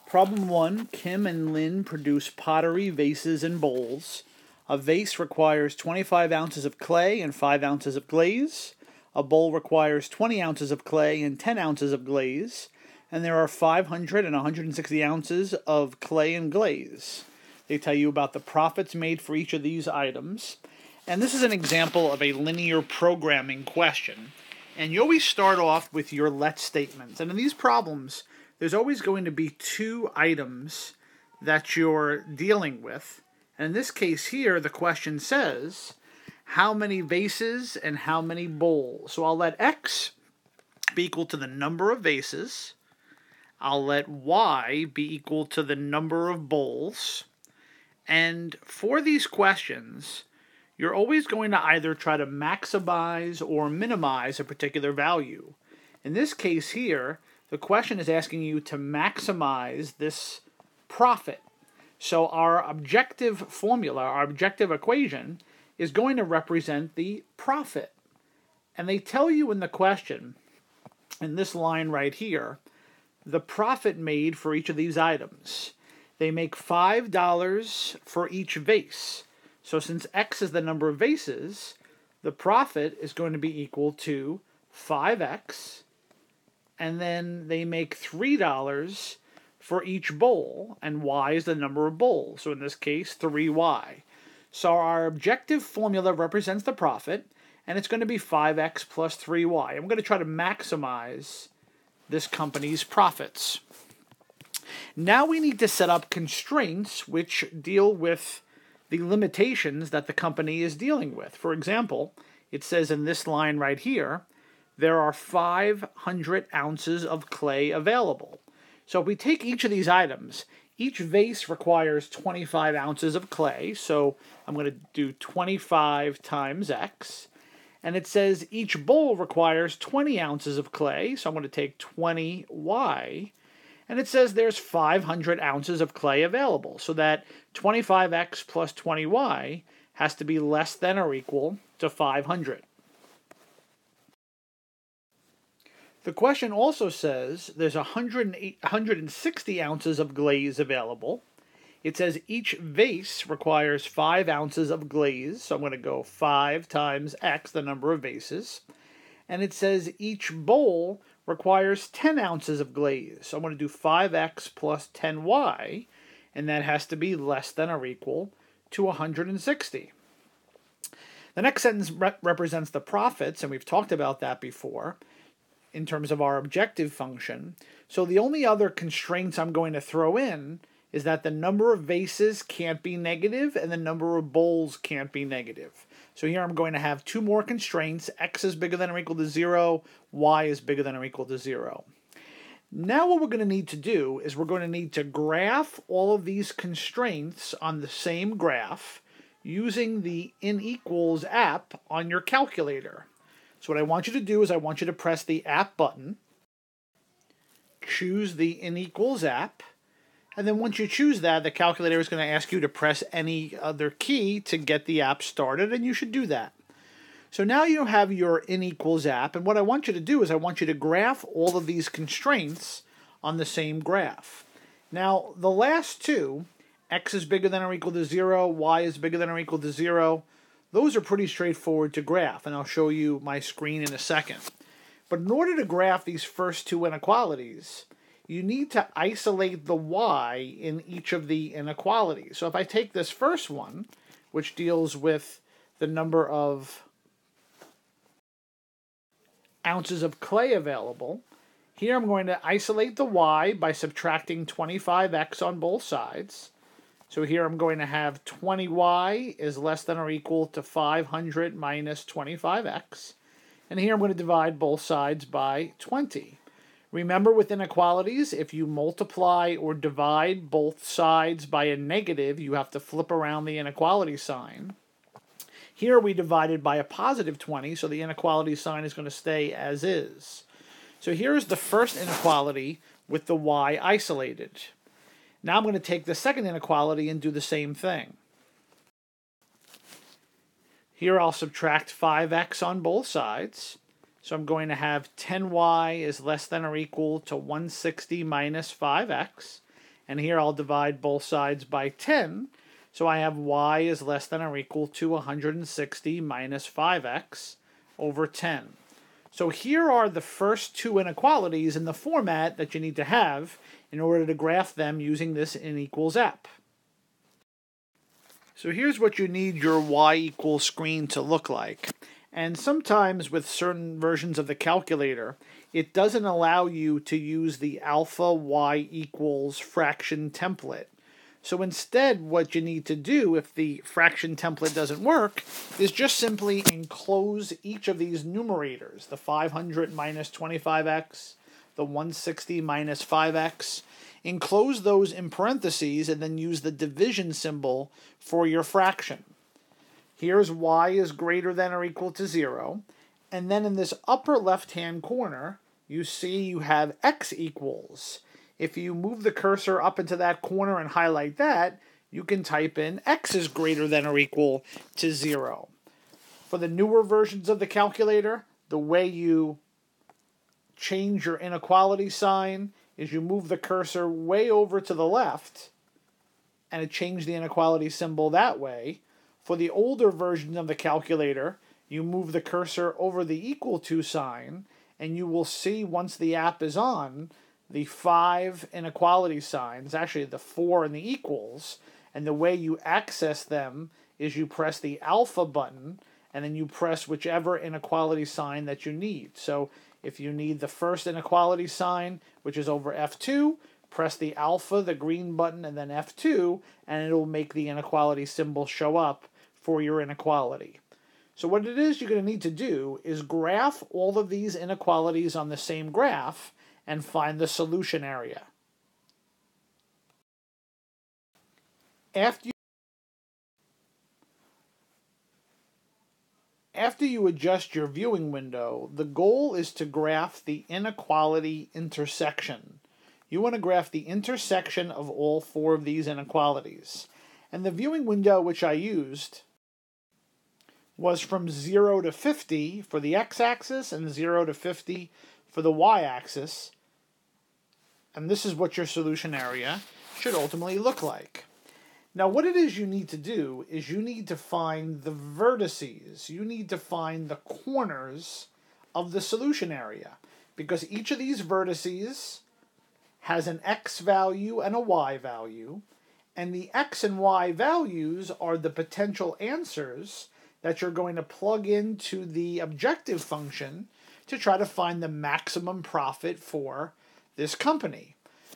Problem 1, Kim and Lynn produce pottery, vases, and bowls. A vase requires 25 ounces of clay and 5 ounces of glaze. A bowl requires 20 ounces of clay and 10 ounces of glaze. And there are 500 and 160 ounces of clay and glaze. They tell you about the profits made for each of these items. And this is an example of a linear programming question. And you always start off with your let statements. And in these problems, there's always going to be two items that you're dealing with. And in this case here, the question says, how many vases and how many bowls? So I'll let X be equal to the number of vases. I'll let Y be equal to the number of bowls. And for these questions, you're always going to either try to maximize or minimize a particular value. In this case here, the question is asking you to maximize this profit. So our objective formula, our objective equation, is going to represent the profit. And they tell you in the question, in this line right here, the profit made for each of these items. They make $5 for each vase. So since X is the number of vases, the profit is going to be equal to 5X. And then they make $3 for each bowl, and Y is the number of bowls. So in this case, 3Y. So our objective formula represents the profit, and it's going to be 5X plus 3Y. I'm going to try to maximize this company's profits. Now we need to set up constraints which deal with the limitations that the company is dealing with. For example, it says in this line right here, there are 500 ounces of clay available. So if we take each of these items, each vase requires 25 ounces of clay. So I'm going to do 25 times X. And it says each bowl requires 20 ounces of clay. So I'm going to take 20Y. And it says there's 500 ounces of clay available. So that 25X plus 20Y has to be less than or equal to 500. The question also says there's 160 ounces of glaze available. It says each vase requires 5 ounces of glaze. So I'm going to go 5 times X, the number of vases. And it says each bowl requires 10 ounces of glaze. So I'm going to do 5X plus 10Y. And that has to be less than or equal to 160. The next sentence represents the profits, and we've talked about that before, in terms of our objective function. So the only other constraints I'm going to throw in is that the number of vases can't be negative and the number of bowls can't be negative. So here I'm going to have two more constraints. X is bigger than or equal to 0. Y is bigger than or equal to 0. Now what we're going to need to do is we're going to need to graph all of these constraints on the same graph using the Inequals app on your calculator. So what I want you to do is I want you to press the app button, choose the Inequals app, and then once you choose that, the calculator is going to ask you to press any other key to get the app started, and you should do that. So now you have your Inequals app, and what I want you to do is I want you to graph all of these constraints on the same graph. Now, the last two, X is bigger than or equal to 0, Y is bigger than or equal to 0, those are pretty straightforward to graph, and I'll show you my screen in a second. But in order to graph these first two inequalities, you need to isolate the Y in each of the inequalities. So if I take this first one, which deals with the number of ounces of clay available, here I'm going to isolate the Y by subtracting 25X on both sides. So here I'm going to have 20Y is less than or equal to 500 minus 25X. And here I'm going to divide both sides by 20. Remember with inequalities, if you multiply or divide both sides by a negative, you have to flip around the inequality sign. Here we divided by a positive 20, so the inequality sign is going to stay as is. So here's the first inequality with the Y isolated. Now I'm going to take the second inequality and do the same thing. Here I'll subtract 5X on both sides. So I'm going to have 10Y is less than or equal to 160 minus 5X. And here I'll divide both sides by 10. So I have y is less than or equal to 160 minus 5x over 10. So here are the first two inequalities in the format that you need to have in order to graph them using this in equals app. So here's what you need your y equals screen to look like. And sometimes with certain versions of the calculator, it doesn't allow you to use the alpha y equals fraction template. So instead, what you need to do if the fraction template doesn't work is just simply enclose each of these numerators, the 500 minus 25x, the 160 minus 5x. Enclose those in parentheses and then use the division symbol for your fraction. Here's y is greater than or equal to 0. And then in this upper left-hand corner, you see you have x equals. If you move the cursor up into that corner and highlight that, you can type in x is greater than or equal to 0. For the newer versions of the calculator, the way you change your inequality sign is you move the cursor way over to the left, and it changed the inequality symbol that way. For the older version of the calculator, you move the cursor over the equal to sign, and you will see once the app is on, the 5 inequality signs, actually the 4 and the equals, and the way you access them is you press the alpha button, and then you press whichever inequality sign that you need. So if you need the first inequality sign, which is over F2, press the alpha, the green button, and then F2, and it will make the inequality symbol show up for your inequality. So what it is you're going to need to do is graph all of these inequalities on the same graph and find the solution area. After you adjust your viewing window, the goal is to graph the inequality intersection. You want to graph the intersection of all 4 of these inequalities. And the viewing window which I used was from 0 to 50 for the x-axis and 0 to 50 for the y-axis. And this is what your solution area should ultimately look like. Now what it is you need to do is you need to find the vertices. You need to find the corners of the solution area, because each of these vertices has an x value and a y value, and the x and y values are the potential answers that you're going to plug into the objective function to try to find the maximum profit for this company.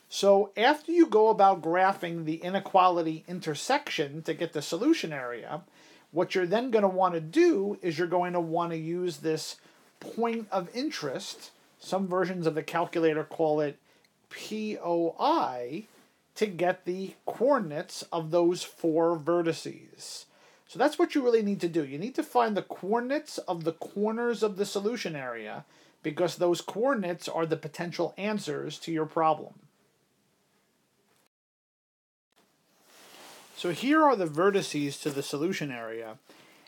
So after you go about graphing the inequality intersection to get the solution area, what you're then going to want to do is you're going to want to use this point of interest. Some versions of the calculator call it POI, to get the coordinates of those 4 vertices. So that's what you really need to do. You need to find the coordinates of the corners of the solution area, because those coordinates are the potential answers to your problem. So here are the vertices to the solution area.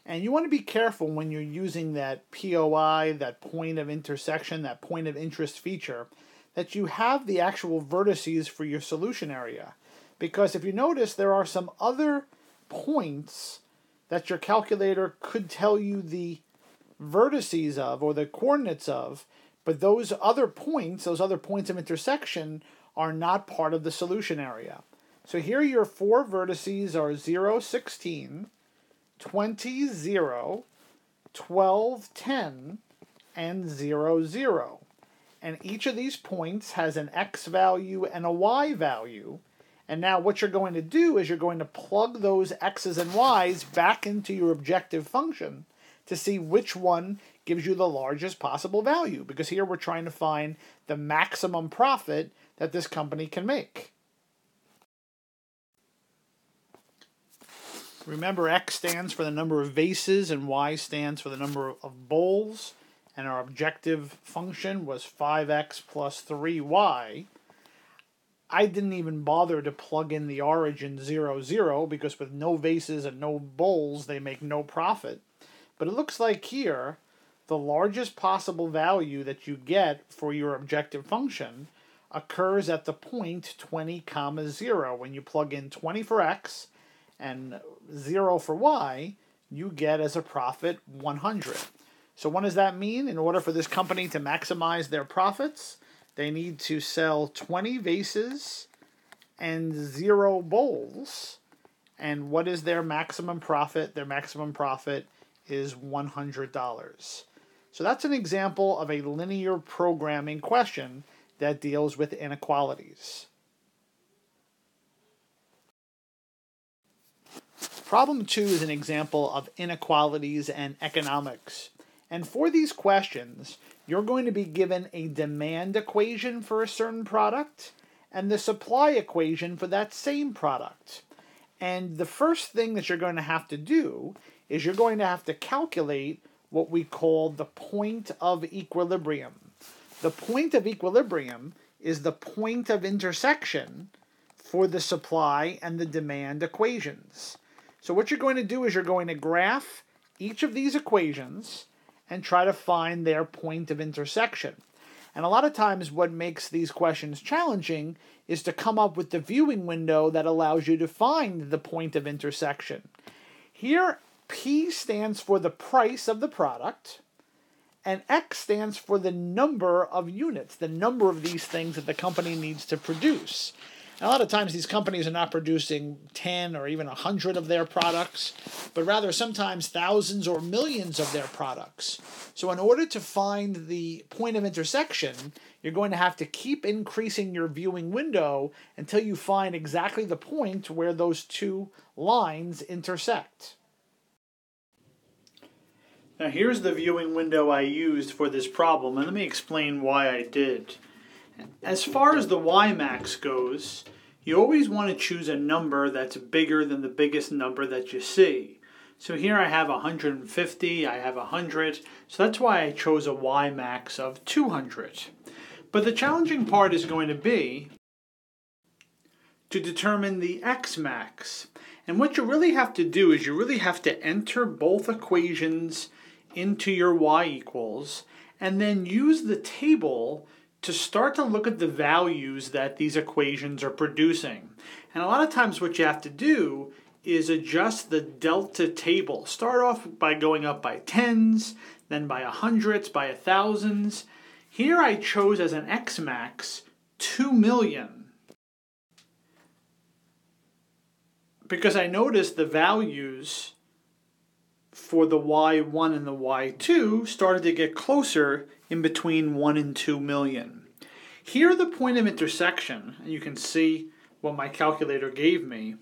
And you want to be careful when you're using that POI, that point of intersection, that point of interest feature, that you have the actual vertices for your solution area. Because if you notice, there are some other points that your calculator could tell you the vertices of, or the coordinates of, but those other points of intersection, are not part of the solution area. So here your 4 vertices are 0, 16, 20, 0, 12, 10, and 0, 0. And each of these points has an x value and a y value. And now what you're going to do is you're going to plug those x's and y's back into your objective function to see which one gives you the largest possible value. Because here we're trying to find the maximum profit that this company can make. Remember, x stands for the number of vases and y stands for the number of bowls. And our objective function was 5x plus 3y. I didn't even bother to plug in the origin 0, 0, because with no vases and no bowls, they make no profit. But it looks like here, the largest possible value that you get for your objective function occurs at the point 20, 0. When you plug in 20 for x and 0 for y, you get as a profit 100. So what does that mean? In order for this company to maximize their profits, they need to sell 20 vases and 0 bowls. And what is their maximum profit? Their maximum profit is $100. So that's an example of a linear programming question that deals with inequalities. Problem 2 is an example of inequalities and economics. And for these questions, you're going to be given a demand equation for a certain product and the supply equation for that same product. And the first thing that you're going to have to do is you're going to have to calculate what we call the point of equilibrium. The point of equilibrium is the point of intersection for the supply and the demand equations. So what you're going to do is you're going to graph each of these equations and try to find their point of intersection. And a lot of times what makes these questions challenging is to come up with the viewing window that allows you to find the point of intersection. Here, P stands for the price of the product, and X stands for the number of units, the number of these things that the company needs to produce. And a lot of times these companies are not producing 10 or even 100 of their products, but rather sometimes thousands or millions of their products. So in order to find the point of intersection, you're going to have to keep increasing your viewing window until you find exactly the point where those two lines intersect. Now here's the viewing window I used for this problem, and let me explain why I did. As far as the Y-max goes, you always want to choose a number that's bigger than the biggest number that you see. So here I have 150, I have 100, so that's why I chose a Y-max of 200. But the challenging part is going to be to determine the X-max. And what you really have to do is you really have to enter both equations into your Y equals and then use the table to start to look at the values that these equations are producing. And a lot of times what you have to do is adjust the delta table. Start off by going up by tens, then by hundreds, by thousands. Here I chose as an X-max 2 million. Because I noticed the values for the Y1 and the Y2 started to get closer in between 1 and 2 million. Here the point of intersection, and you can see what my calculator gave me,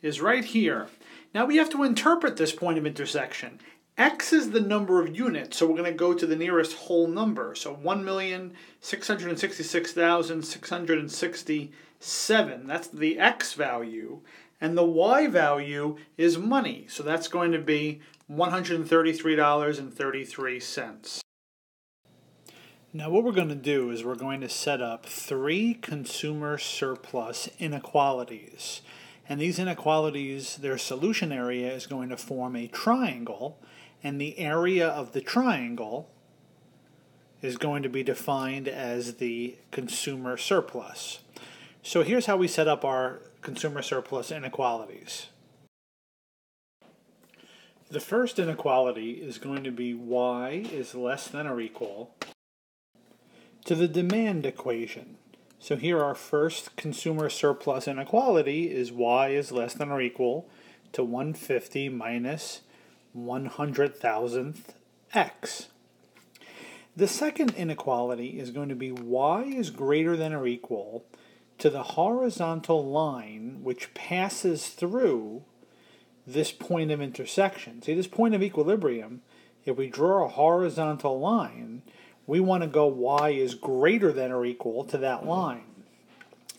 is right here. Now we have to interpret this point of intersection. X is the number of units, so we're going to go to the nearest whole number. So 1,666,667. That's the X value. And the Y value is money. So that's going to be $133.33. Now what we're going to do is we're going to set up 3 consumer surplus inequalities. And these inequalities, their solution area is going to form a triangle, and the area of the triangle is going to be defined as the consumer surplus. So here's how we set up our consumer surplus inequalities. The first inequality is going to be y is less than or equal to the demand equation. So here our first consumer surplus inequality is y is less than or equal to 150 minus 100,000th x. The second inequality is going to be y is greater than or equal to the horizontal line which passes through this point of intersection. See, this point of equilibrium, if we draw a horizontal line, we want to go y is greater than or equal to that line.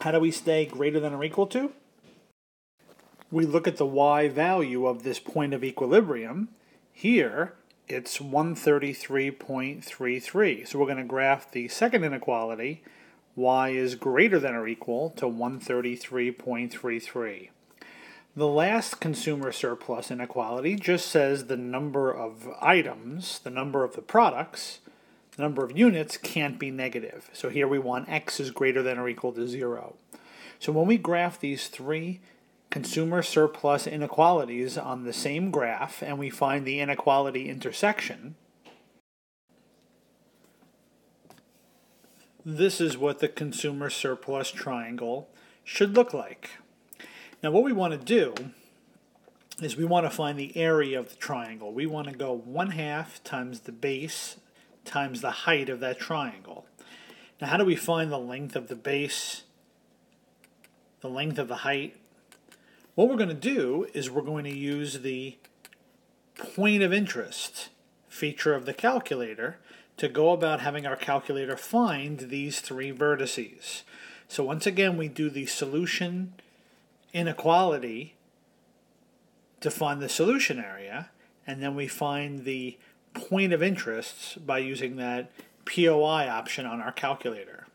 How do we stay greater than or equal to? We look at the y value of this point of equilibrium. Here, it's 133.33. So we're going to graph the second inequality. Y is greater than or equal to 133.33. The last consumer surplus inequality just says the number of items, the number of the products, The number of units can't be negative. So here we want x is greater than or equal to 0. So when we graph these three consumer surplus inequalities on the same graph and we find the inequality intersection, this is what the consumer surplus triangle should look like. Now what we want to do is we want to find the area of the triangle. We want to go 1/2 times the base times the height of that triangle. Now how do we find the length of the base, the length of the height? What we're going to do is we're going to use the point of interest feature of the calculator to go about having our calculator find these three vertices. So once again we do the solution inequality to find the solution area, and then we find the point of interest by using that POI option on our calculator.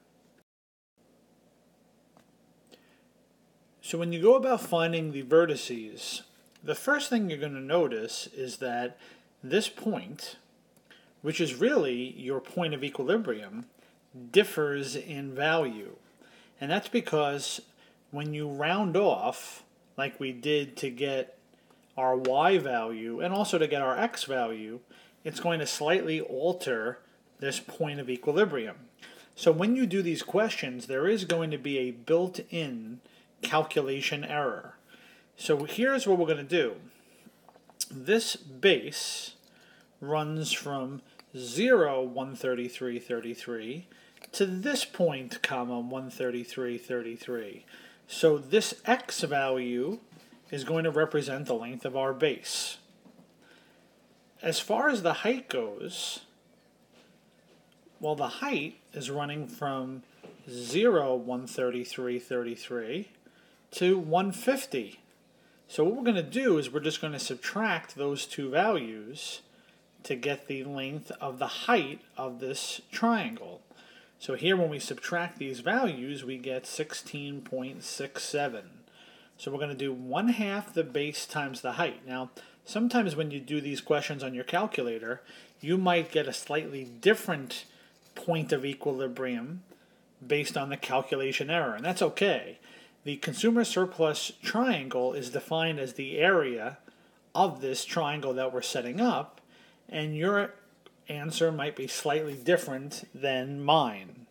So when you go about finding the vertices, the first thing you're going to notice is that this point, which is really your point of equilibrium, differs in value. And that's because when you round off, like we did to get our y value and also to get our x value, it's going to slightly alter this point of equilibrium. So when you do these questions, there is going to be a built-in calculation error. So here's what we're going to do. This base runs from 0, 133.33 to this point, comma, 133.33. So this x value is going to represent the length of our base. As far as the height goes, well, the height is running from 0, 133.33 to 150. So what we're going to do is we're just going to subtract those two values to get the length of the height of this triangle. So here when we subtract these values, we get 16.67. So we're going to do 1/2 the base times the height. Now, sometimes when you do these questions on your calculator, you might get a slightly different point of equilibrium based on the calculation error, and that's okay. The consumer surplus triangle is defined as the area of this triangle that we're setting up, and your answer might be slightly different than mine.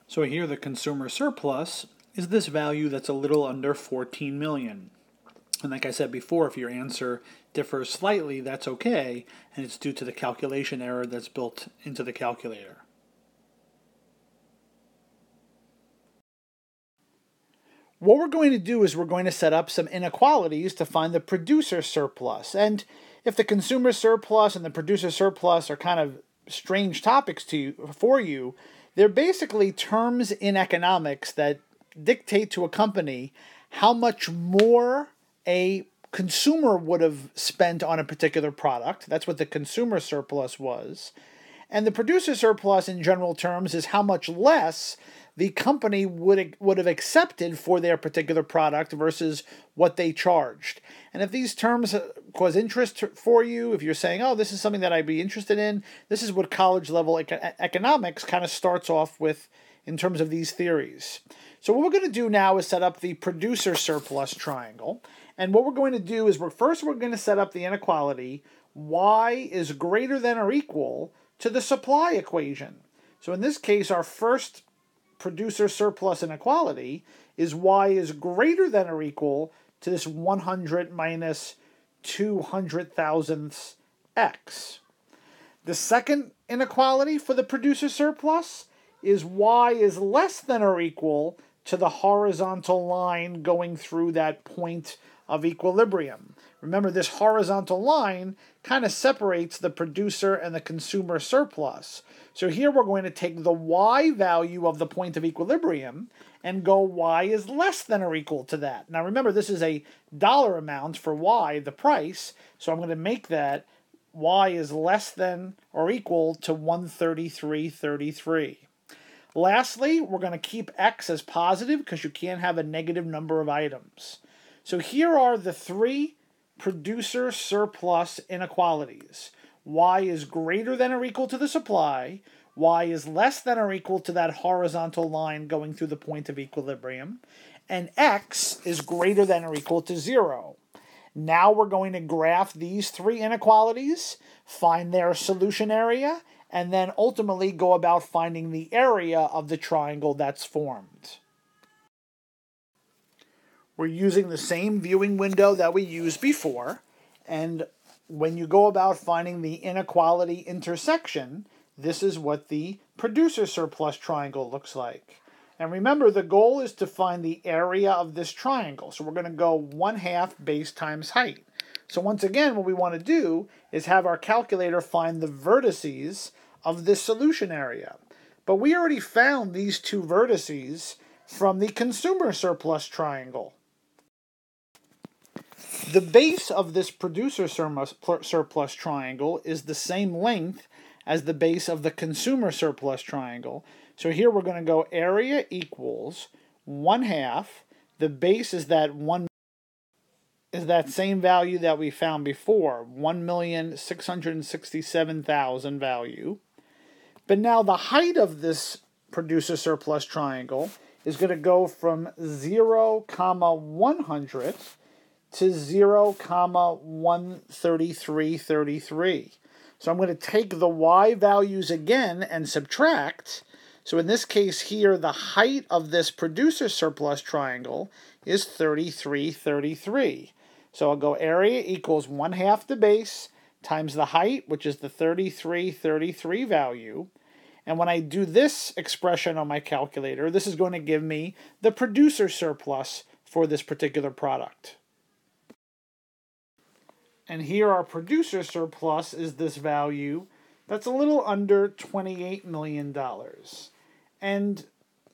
So here the consumer surplus is this value that's a little under 14 million. And like I said before, if your answer differs slightly, that's okay, and it's due to the calculation error that's built into the calculator. What we're going to do is we're going to set up some inequalities to find the producer surplus. And if the consumer surplus and the producer surplus are kind of strange topics for you, they're basically terms in economics that dictate to a company how much more a consumer would have spent on a particular product. That's what the consumer surplus was. And the producer surplus in general terms is how much less the company would have accepted for their particular product versus what they charged. And if these terms cause interest for you, if you're saying, oh, this is something that I'd be interested in, this is what college level economics kind of starts off with in terms of these theories. So what we're going to do now is set up the producer surplus triangle. And what we're going to do is we're going to set up the inequality y is greater than or equal to the supply equation. So in this case, our first producer surplus inequality is y is greater than or equal to this 100 minus 200 thousandths x. The second inequality for the producer surplus is y is less than or equal to the horizontal line going through that point of equilibrium. Remember, this horizontal line kind of separates the producer and the consumer surplus. So here we're going to take the y value of the point of equilibrium and go y is less than or equal to that. Now remember, this is a dollar amount for y, the price, so I'm going to make that y is less than or equal to 133.33. Lastly, we're going to keep x as positive because you can't have a negative number of items. So here are the three producer surplus inequalities. Y is greater than or equal to the supply, Y is less than or equal to that horizontal line going through the point of equilibrium, and X is greater than or equal to 0. Now we're going to graph these three inequalities, find their solution area, and then ultimately go about finding the area of the triangle that's formed. We're using the same viewing window that we used before, and when you go about finding the inequality intersection, this is what the producer surplus triangle looks like. And remember, the goal is to find the area of this triangle. So we're going to go 1/2 base times height. So once again, what we want to do is have our calculator find the vertices of this solution area. But we already found these two vertices from the consumer surplus triangle. The base of this producer surplus triangle is the same length as the base of the consumer surplus triangle. So here we're going to go area equals 1/2. The base is that same value that we found before, 1,667,000 value. But now the height of this producer surplus triangle is going to go from 0,100 to 0,13333. So I'm going to take the y values again and subtract. So in this case here, the height of this producer surplus triangle is 3333. So I'll go area equals 1/2 the base times the height, which is the 3333 value. And when I do this expression on my calculator, this is going to give me the producer surplus for this particular product. And here our producer surplus is this value that's a little under $28 million. And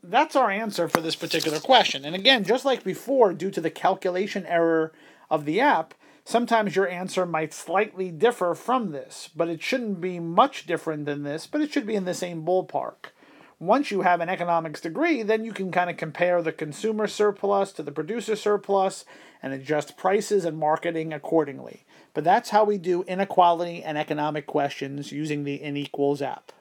that's our answer for this particular question. And again, just like before, due to the calculation error of the app, sometimes your answer might slightly differ from this, but it shouldn't be much different than this, but it should be in the same ballpark. Once you have an economics degree, then you can kind of compare the consumer surplus to the producer surplus and adjust prices and marketing accordingly. But that's how we do inequality and economic questions using the Inequals app.